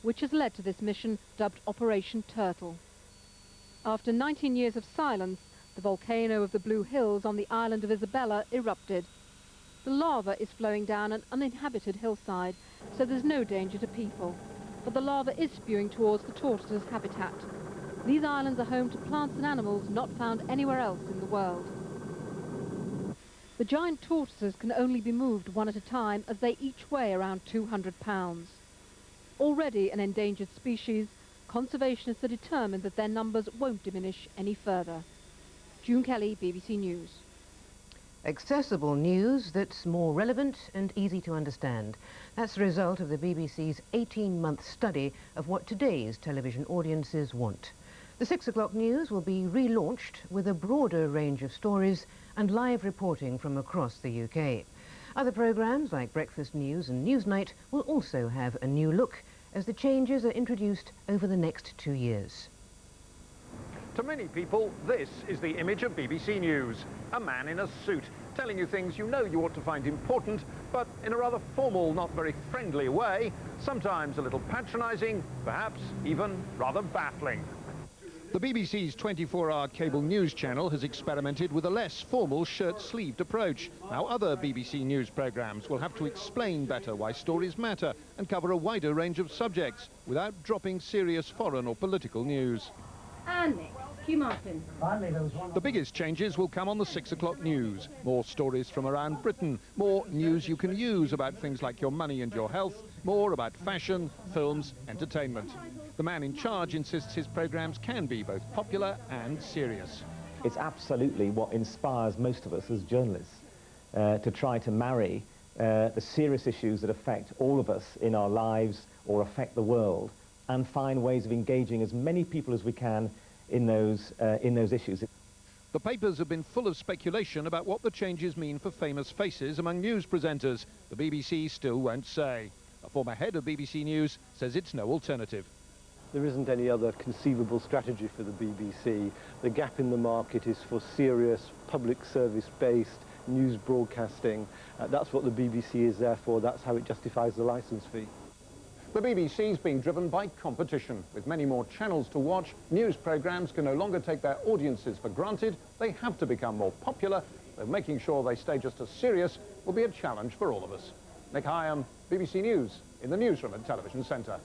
which has led to this mission dubbed Operation Turtle. After 19 years of silence, the volcano of the Blue Hills on the island of Isabella erupted. The lava is flowing down an uninhabited hillside, so there's no danger to people. But the lava is spewing towards the tortoises' habitat. These islands are home to plants and animals not found anywhere else in the world. The giant tortoises can only be moved one at a time, as they each weigh around 200 pounds. Already an endangered species, conservationists are determined that their numbers won't diminish any further. June Kelly, BBC News. Accessible news that's more relevant and easy to understand. That's the result of the BBC's 18-month study of what today's television audiences want. The 6 o'clock news will be relaunched with a broader range of stories and live reporting from across the UK. Other programmes like Breakfast News and Newsnight will also have a new look as the changes are introduced over the next 2 years. To many people, this is the image of BBC News. A man in a suit, telling you things you know you ought to find important, but in a rather formal, not very friendly way, sometimes a little patronising, perhaps even rather baffling. The BBC's 24-hour cable news channel has experimented with a less formal shirt-sleeved approach. Now other BBC News programmes will have to explain better why stories matter and cover a wider range of subjects without dropping serious foreign or political news. And next, Hugh Martin. The biggest changes will come on the 6 o'clock news. More stories from around Britain, more news you can use about things like your money and your health, more about fashion, films, entertainment. The man in charge insists his programmes can be both popular and serious. It's absolutely what inspires most of us as journalists, to try to marry the serious issues that affect all of us in our lives or affect the world, and find ways of engaging as many people as we can in those issues. The papers have been full of speculation about what the changes mean for famous faces among news presenters. The BBC still won't say. A former head of BBC News says it's no alternative. There isn't any other conceivable strategy for the BBC. The gap in the market is for serious, public service-based news broadcasting. That's what the BBC is there for. That's how it justifies the licence fee. The BBC is being driven by competition. With many more channels to watch, news programmes can no longer take their audiences for granted. They have to become more popular, though making sure they stay just as serious will be a challenge for all of us. Nick Hyam, BBC News, in the newsroom at Television Centre.